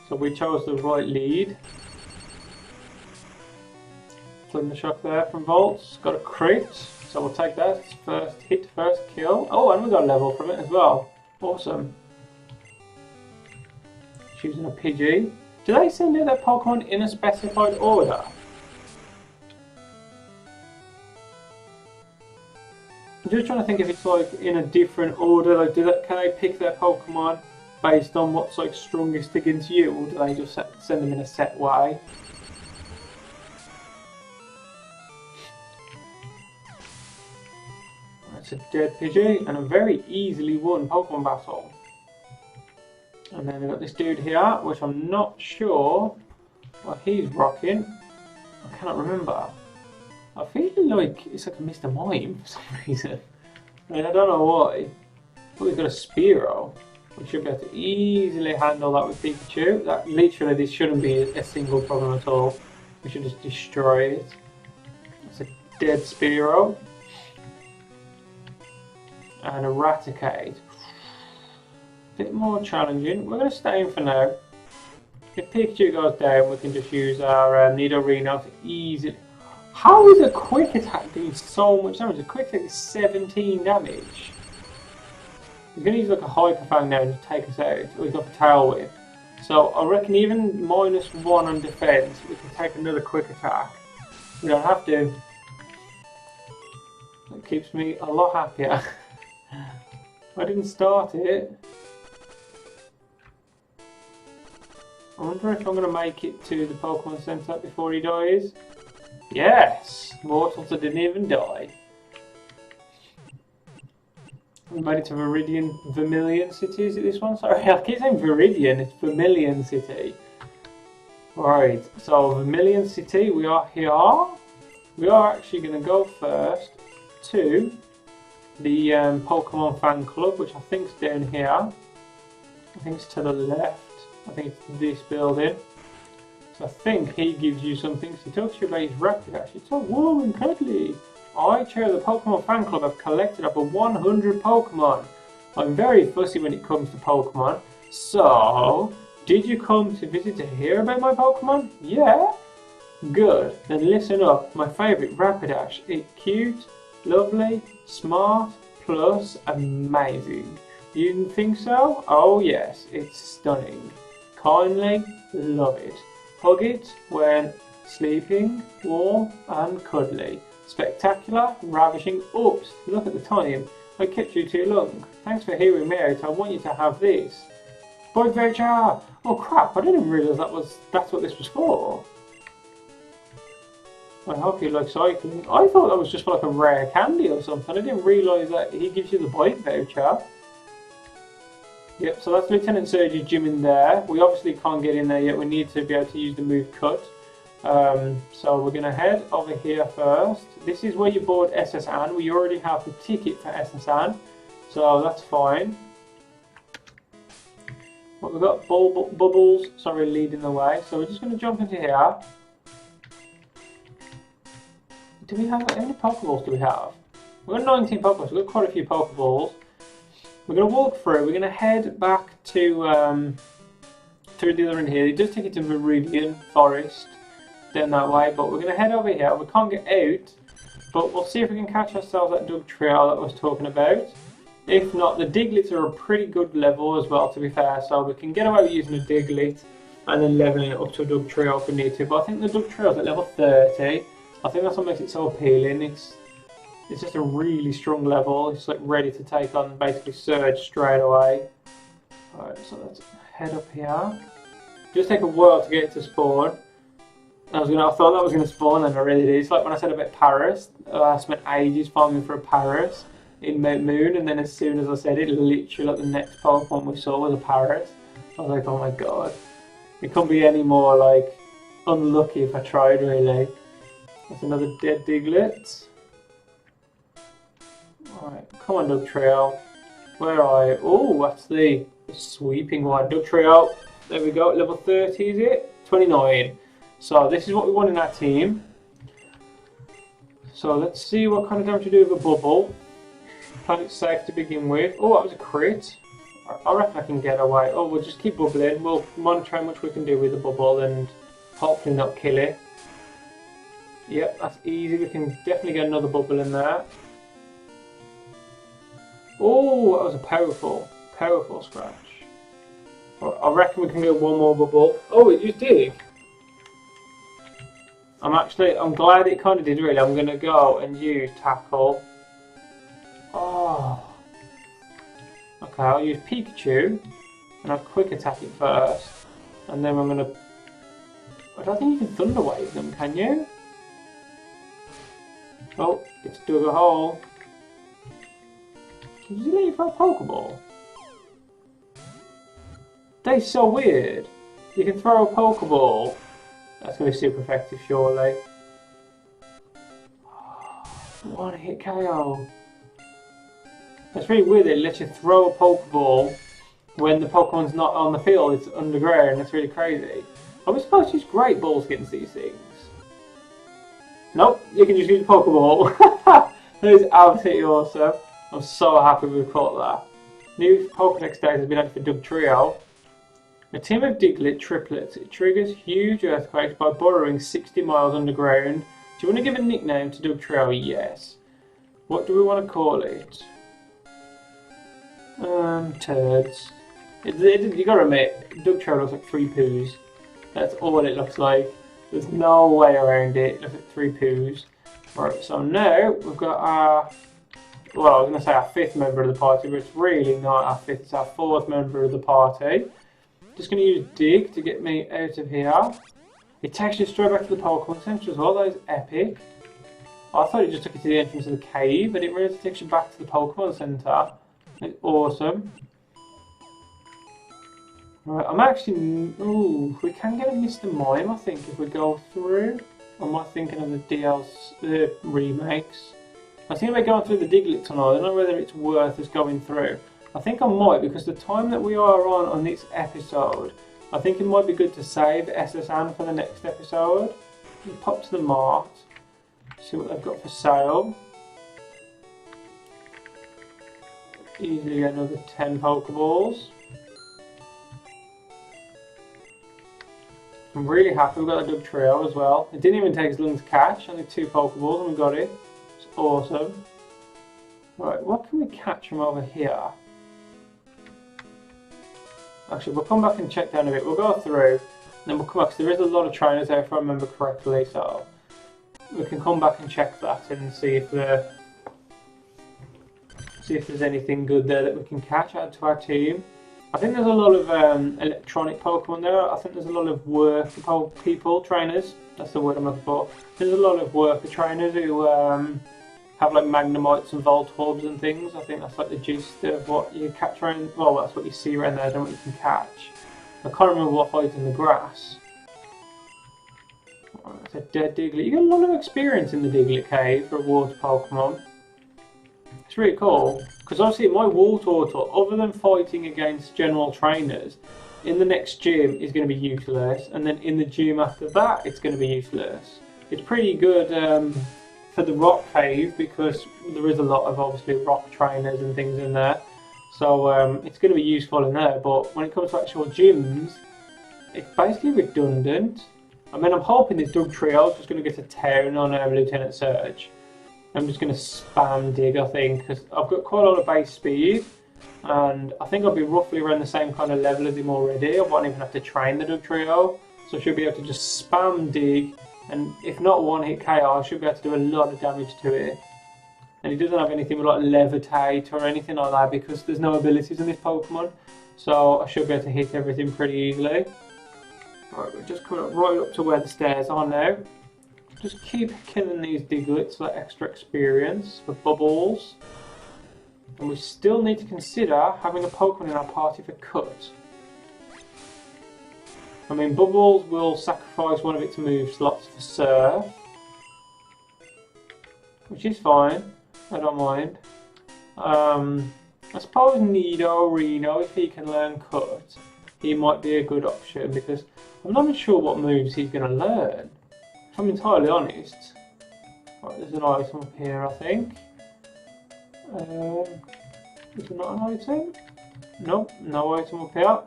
So we chose the right lead. Thundershock there from Volts. Got a crit. So we'll take that. First hit, first kill. Oh, and we got a level from it as well. Awesome. Choosing a Pidgey. Do they send out their Pokemon in a specified order? I'm just trying to think if it's like in a different order. Like, can they pick their Pokemon based on what's like strongest against you, or do they just send them in a set way? That's a dead Pidgey and a very easily won Pokemon battle. And then we've got this dude here, which I'm not sure what he's rocking. I cannot remember. I feel like it's like a Mr. Mime for some reason. I mean, I don't know why. But we've got a Spearow. We should be able to easily handle that with Pikachu. That literally, this shouldn't be a single problem at all. We should just destroy it. It's a dead Spearow. And a Raticate. Bit more challenging. We're going to stay in for now. If Pikachu goes down, we can just use our Nidorino to easily. How is a quick attack doing so much damage? A quick attack is 17 damage. He's going to use like a Hyper Fang now to take us out. We've got the Tailwind. So I reckon even -1 on defense, we can take another quick attack. We don't have to. That keeps me a lot happier. I didn't start it. I wonder if I'm going to make it to the Pokemon Center before he dies. Yes! Mortals that didn't even die. We made it to Vermilion City, is it this one? Sorry, I keep saying Viridian, it's Vermilion City. Right, so Vermilion City, we are here. We are actually going to go first to the Pokemon Fan Club, which I think is down here. I think it's to the left. I think it's this building. So I think he gives you something. So he talks to you about his Rapidash. It's so warm and cuddly. I, chair of the Pokemon Fan Club, have collected over 100 Pokemon. I'm very fussy when it comes to Pokemon. So, did you come to visit to hear about my Pokemon? Yeah? Good. Then listen up. My favourite Rapidash. It's cute, lovely, smart, plus amazing. You think so? Oh yes, it's stunning. Kindly love it. Hug it when sleeping, warm and cuddly. Spectacular, ravishing. Oops, look at the time. I kept you too long. Thanks for hearing me out. I want you to have this. Bug voucher! Oh crap, I didn't realise that's what this was for. I hope you like cycling. I thought that was just for like a rare candy or something. I didn't realise that he gives you the bike voucher. Yep, so that's Lieutenant Surge's gym in there. We obviously can't get in there yet. We need to be able to use the move cut. So we're going to head over here first. This is where you board SS Anne. We already have the ticket for SS Anne, so that's fine. But we've got Bubbles, sorry, leading the way. So we're just going to jump into here. Do we have, how many Pokeballs do we have? We've got 19 Pokeballs, we've got quite a few Pokeballs. We're going to walk through, we're going to head back to through the other end here. It does take you to Viridian Forest, down that way, but we're going to head over here. We can't get out, but we'll see if we can catch ourselves that Dug Trail that I was talking about. If not, the Diglets are a pretty good level as well, to be fair, so we can get away with using a Diglett and then leveling it up to a Dug Trail if we need to. But I think the Dug Trail's at level 30. I think that's what makes it so appealing. It's just a really strong level. It's like ready to take on basically Surge straight away. Alright, so let's head up here. Just take a while to get it to spawn. I thought that was going to spawn, and it really did. It's like when I said about Paris. I spent ages farming for a Paris in Mount Moon, and then as soon as I said it, literally like the next Pokemon we saw was a Paris. I was like, oh my god. It couldn't be any more like unlucky if I tried, really. That's another dead Diglett. Alright, come on Dug Trail. Where are you? Oh, that's the sweeping one. Dug Trail. There we go, level 30 is it? 29. So this is what we want in our team. So let's see what kind of damage we do with a bubble. Plan it safe to begin with. Oh, that was a crit. I reckon I can get away. Oh, we'll just keep bubbling. We'll monitor how much we can do with the bubble and hopefully not kill it. Yep, that's easy. We can definitely get another bubble in there. Oh, that was a powerful scratch. I reckon we can get one more bubble. Oh, it just did. I'm glad it kind of did, really. I'm going to go and use Tackle. Oh. Okay, I'll use Pikachu. And I'll quick attack it first. And then I'm going to... I don't think you can Thunder Wave them, can you? Oh, it's dug a hole. Does he let you throw a Pokeball? They're so weird. You can throw a Pokeball. That's going to be super effective, surely. One hit KO. That's really weird. It lets you throw a Pokeball when the Pokemon's not on the field. It's underground. That's really crazy. Are we supposed to use Great Balls against these things? Nope, you can just use a Pokeball. That is absolutely awesome. I'm so happy we caught that. New Pokedex data has been added for Dug Trio. A team of Diglett triplets. It triggers huge earthquakes by burrowing 60 miles underground. Do you want to give a nickname to Dug Trio? Yes. What do we want to call it? Turds. You gotta admit, Dug Trio looks like 3 poos. That's all it looks like. There's no way around it. Look at 3 poos. Right, so now we've got our... Well, I was going to say our 5th member of the party, but it's really not our 5th. It's our 4th member of the party. Just going to use Dig to get me out of here. It takes you straight back to the Pokemon Center as well. That is epic. I thought it just took you to the entrance of the cave, but it really takes you back to the Pokemon Center. It's awesome. Right, I'm actually... Ooh, we can get a Mr. Mime, I think, if we go through. Or am I thinking of the remakes? I was thinking about going through the Diglett tunnel. I don't know whether it's worth us going through. I think I might, because the time that we are on this episode, I think it might be good to save SS Anne for the next episode. Pop to the mart, see what they've got for sale. Easily get another 10 Pokeballs. I'm really happy we got a Dug Trio as well. It didn't even take as long to catch, only 2 Pokeballs and we got it. It's awesome. Right, what can we catch from over here? Actually, we'll come back and check down a bit. We'll go through, and then we'll come back, because there is a lot of trainers there if I remember correctly, so we can come back and check that and see if there's anything good there that we can catch, add to our team. I think there's a lot of electronic Pokemon there. I think there's a lot of worker people, trainers. That's the word I'm looking for. There's a lot of worker trainers who have like Magnemites and Voltorbs and things. I think that's like the gist of what you catch around. Well, that's what you see around there, and what you can catch. I can't remember what hides in the grass. Oh, that's a dead Diglett. You get a lot of experience in the Diglett cave for a water Pokemon. It's really cool, because obviously my War Turtle, other than fighting against general trainers, in the next gym is going to be useless, and then in the gym after that it's going to be useless. It's pretty good for the rock cave, because there is a lot of obviously rock trainers and things in there, so it's going to be useful in there, but when it comes to actual gyms, it's basically redundant. I mean, I'm hoping this Dugtrio is just going to get a town on Lieutenant Surge. I'm just going to spam dig, I think, because I've got quite a lot of base speed, and I think I'll be roughly around the same kind of level as him already. I won't even have to train the Dugtrio, so I should be able to just spam dig, and if not one hit KO, I should be able to do a lot of damage to it. And he doesn't have anything with like levitate or anything like that, because there's no abilities in this Pokemon, so I should be able to hit everything pretty easily. Right, we're just coming up right up to where the stairs are now. Just keep killing these Digletts for extra experience, for bubbles. And we still need to consider having a Pokemon in our party for Cut. I mean, Bubbles will sacrifice one of its move slots for Surf, which is fine, I don't mind. I suppose Nido, Reno, if he can learn Cut, he might be a good option, because I'm not even sure what moves he's going to learn. If I'm entirely honest. Right, there's an item up here, I think. Is there not an item? Nope, no item up here.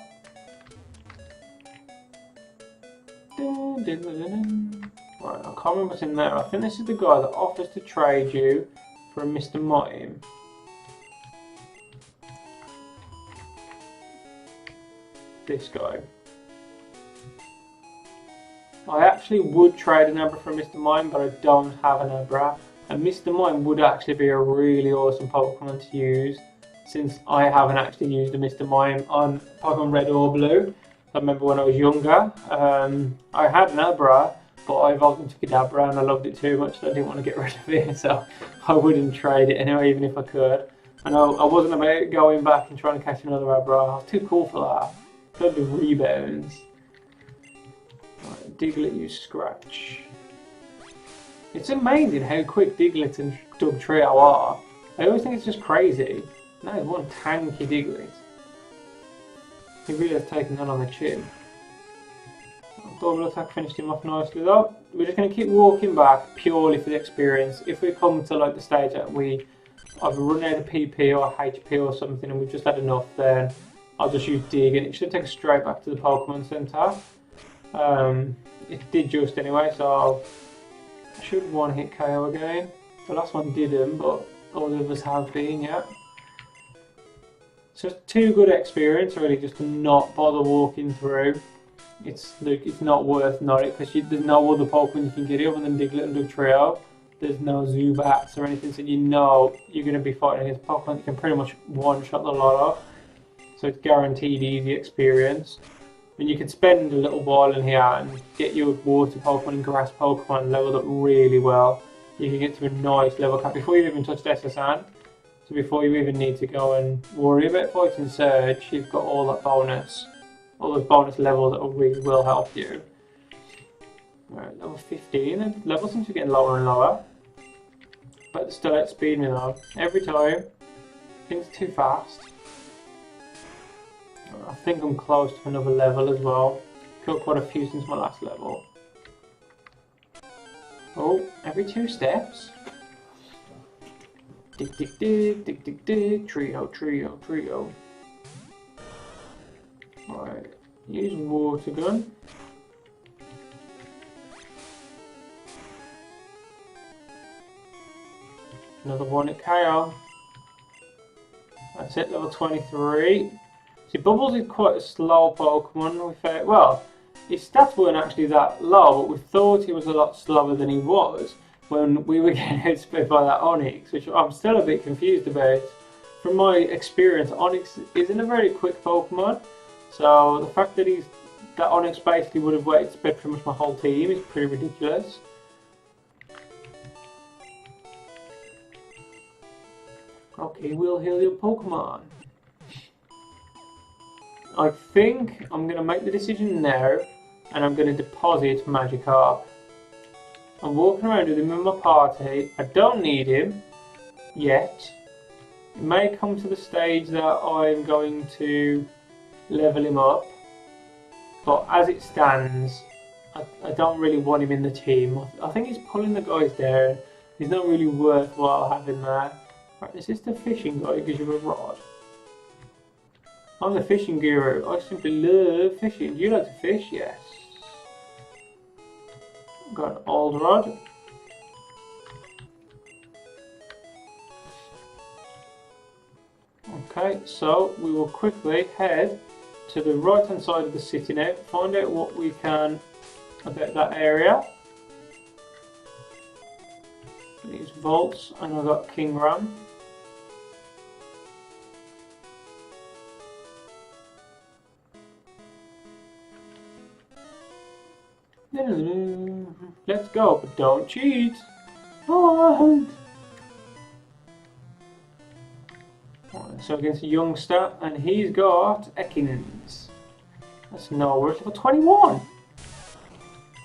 Right, I can't remember what's in there. I think this is the guy that offers to trade you for a Mr. Mime. This guy. I actually would trade an Abra for Mr. Mime, but I don't have an Abra. And Mr. Mime would actually be a really awesome Pokemon to use, since I haven't actually used a Mr. Mime on Pokemon Red or Blue. I remember when I was younger, I had an Abra, but I evolved into Kadabra and I loved it too much that I didn't want to get rid of it, so I wouldn't trade it anyway, even if I could. And I wasn't about going back and trying to catch another Abra. I was too cool for that. Got the rebounds. Right, Diglett use Scratch. It's amazing how quick Diglett and Dugtrio are. I always think it's just crazy. That is one tanky Diglett. He really has taken that on the chin. Double attack finished him off nicely though. We're just going to keep walking back purely for the experience. If we come to like the stage that we either run out of PP or HP or something and we've just had enough, then I'll just use Dig and it should take us straight back to the Pokemon Center. It did just anyway, so I should one hit KO again. The last one didn't, but all the others have been, yeah. So it's too good experience really just to not bother walking through. It's not worth not it, because there's no other Pokemon you can get other than Diglett and Dugtrio. There's no Zubats or anything, so you know you're going to be fighting against Pokemon you can pretty much one-shot the lot of. So it's guaranteed easy experience. And you can spend a little while in here and get your water Pokemon and grass Pokemon leveled up really well. You can get to a nice level cap before you even touch SSN. So before you even need to go and worry about fighting Surge, you've got all that bonus. All those bonus levels that really will help you. Alright, level 15. The levels seem to be getting lower and lower. But they're still outspeeding me though. Every time. I think it's too fast. I think I'm close to another level as well. Killed quite a few since my last level. Oh, every 2 steps. Dig, dig, dig, dig, dig, dig. Trio, trio, trio. Right, use Water Gun. Another one at KO. That's it, level 23. See, Bubbles is quite a slow Pokemon. Well, his stats weren't actually that low, but we thought he was a lot slower than he was when we were getting outspeed by that Onix, which I'm still a bit confused about. from my experience, Onyx isn't a very quick Pokemon. So the fact that that Onyx basically would have waited to spend pretty much my whole team is pretty ridiculous. Okay, we'll heal your Pokemon. I think I'm going to make the decision now, and I'm going to deposit Magikarp. I'm walking around with him in my party. I don't need him yet. It may come to the stage that I'm going to level him up, but as it stands, I don't really want him in the team. I think he's pulling the guys down. He's not really worthwhile having there. Right, is this the fishing guy who gives you a rod? I'm the fishing guru. I simply love fishing. Do you like to fish? Yes. Got an old rod. Okay, so we will quickly head to the right hand side of the city now, find out what we can about that area. These vaults, and I've got King Ram. Let's go, but don't cheat. Oh. So against a youngster, and he's got Ekans. That's no worse. Level 21.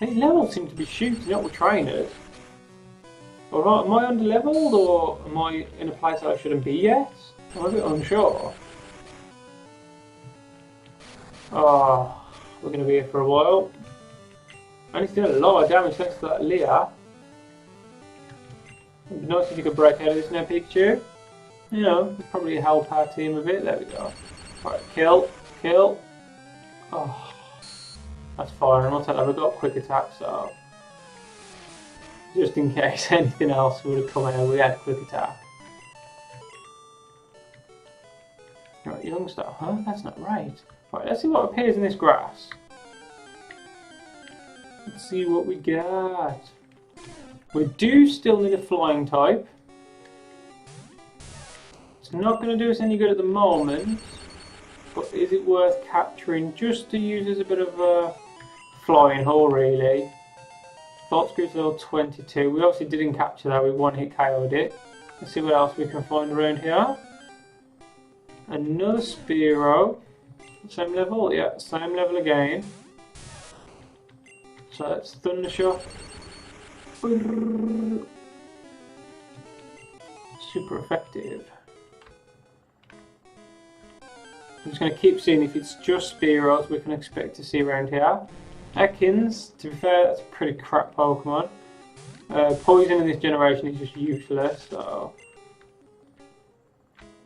These levels seem to be shooting up with trainers. Alright, am I under leveled, or am I in a place I shouldn't be yet? I'm a bit unsure. Oh, we're going to be here for a while. And he's doing a lot of damage thanks to that Leah. It'd be nice if you could break out of this now, Pikachu. You know, probably help our team a bit. There we go. Right, kill, kill. Oh, that's fine. I'll tell you, I've got quick attack, so just in case anything else would have come out, we had quick attack. Right, youngster, huh? That's not right. Right, let's see what appears in this grass. Let's see what we got. We do still need a flying type. It's not going to do us any good at the moment, but is it worth capturing just to use as a bit of a flying hole, really? Thought Screw's level 22. We obviously didn't capture that, we one-hit KO'd it. Let's see what else we can find around here. Another Spearow. Same level? Yeah, same level again. So that's Thundershock. Super effective. I'm just going to keep seeing if it's just Spearows we can expect to see around here. Ekans, to be fair, that's a pretty crap Pokemon. Poison in this generation is just useless, so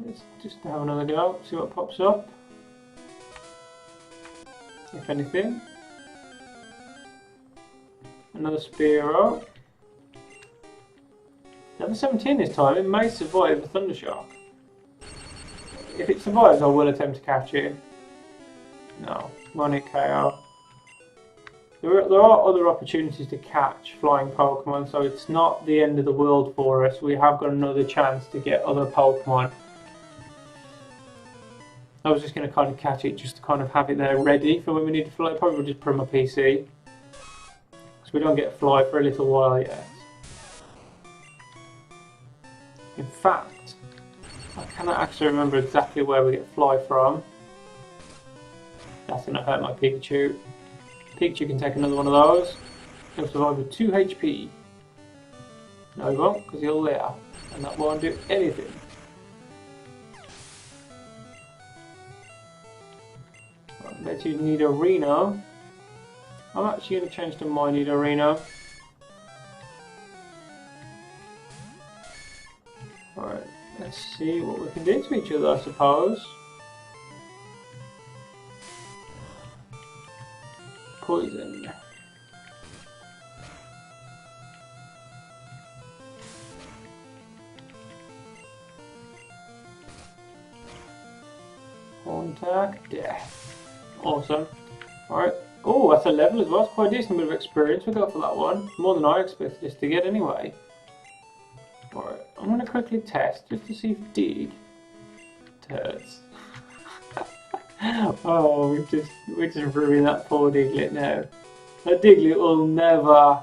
let's just have another go, see what pops up. If anything. Another Spearow. Level 17 this time, it may survive the Thundershock. If it survives, I will attempt to catch it. No, one-hit KO. There are other opportunities to catch flying Pokemon, so it's not the end of the world for us. We have got another chance to get other Pokemon. I was just going to kind of catch it, just to kind of have it there ready for when we need to fly. Probably just put on my PC. Because we don't get fly for a little while yet. In fact, I cannot actually remember exactly where we get fly from. That's going to hurt my Pikachu. Pikachu can take another one of those. He'll survive with 2 HP. No he won't, because he'll lair. And that won't do anything. Right, let's use Nidorino. I'm actually going to change to my Nidorino. Alright, let's see what we can do to each other, I suppose. Poison. Contact, death. Awesome. Alright. Oh, that's a level as well. It's quite a decent bit of experience we got for that one. More than I expected this to get anyway. Alright, I'm going to quickly test just to see if Dig hurts. Oh, we just ruined that poor Diglett now. That Diglett will never,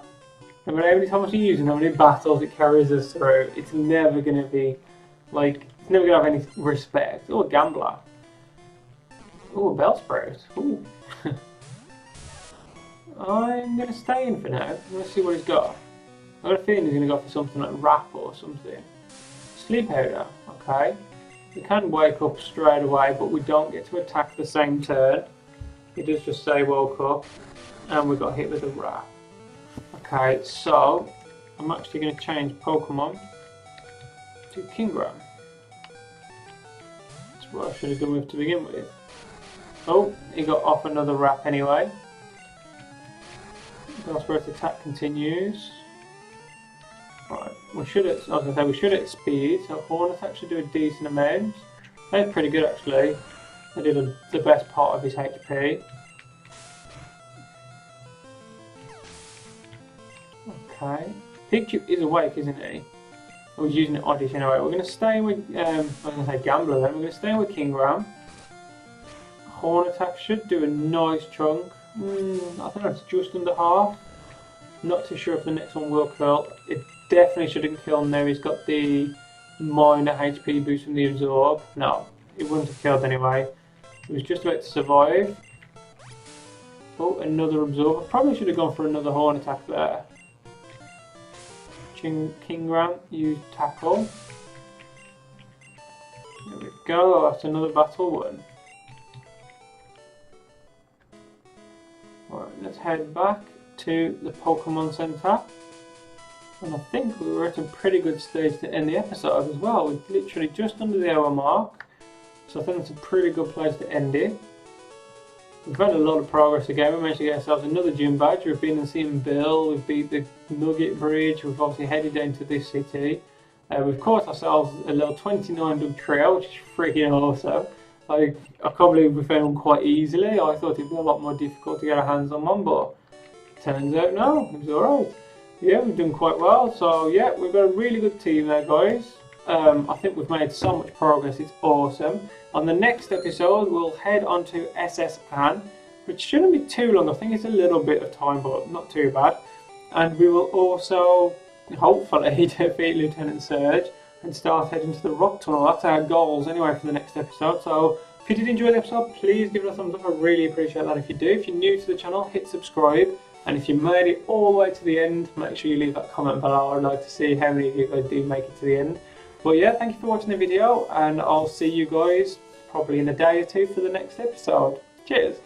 no matter how many times we use it, how many battles it carries us through, it's never going to be, like, it's never going to have any respect. Oh, a Gambler. Oh, a Bellsprout. Ooh. I'm going to stay in for now. Let's see what he's got. I've got a feeling he's going to go for something like Wrap or something. Sleep Powder. Okay. We can wake up straight away, but we don't get to attack the same turn. He does just say woke up, and we got hit with a Wrap. Okay, so I'm actually going to change Pokemon to Kingram. That's what I should have done with to begin with. Oh, he got off another Wrap anyway. Bellsprout's attack continues. Right, we should at speed, so Horn Attack should do a decent amount. That's pretty good actually. They did the best part of his HP. Okay. Pikachu is awake, isn't he? I was using it oddish anyway. We're going to stay with, I was going to say Gambler then. We're going to stay with Kingram. Horn Attack should do a nice chunk. I think that's just under half. Not too sure if the next one will kill. It definitely shouldn't kill now. He's got the minor HP boost from the Absorb. No, it wouldn't have killed anyway. It was just about to survive. Oh, another Absorb. I probably should have gone for another Horn Attack there. Kingram, use Tackle. There we go, that's another battle one. Right, let's head back to the Pokemon Center. And I think we were at a pretty good stage to end the episode as well. We're literally just under the hour mark. So I think it's a pretty good place to end it. We've had a lot of progress again. We managed to get ourselves another gym badge. We've been and seen Bill. We've beat the Nugget Bridge. We've obviously headed down to this city. We've caught ourselves a level 29 Dug Trio, which is freaking awesome. I can't believe we found them quite easily. I thought it'd be a lot more difficult to get our hands on one, but turns out no, it was alright. Yeah, we've done quite well. So yeah, we've got a really good team there, guys. I think we've made so much progress, it's awesome. On the next episode, we'll head on to SS Anne, which shouldn't be too long. I think it's a little bit of time, but not too bad. And we will also, hopefully, defeat Lieutenant Surge and start heading to the Rock Tunnel. That's our goals anyway for the next episode. So if you did enjoy the episode, please give it a thumbs up. I really appreciate that if you do. If you're new to the channel, hit subscribe. And if you made it all the way to the end, make sure you leave that comment below. I'd like to see how many of you guys do make it to the end. But yeah, thank you for watching the video, and I'll see you guys probably in a day or two for the next episode. Cheers!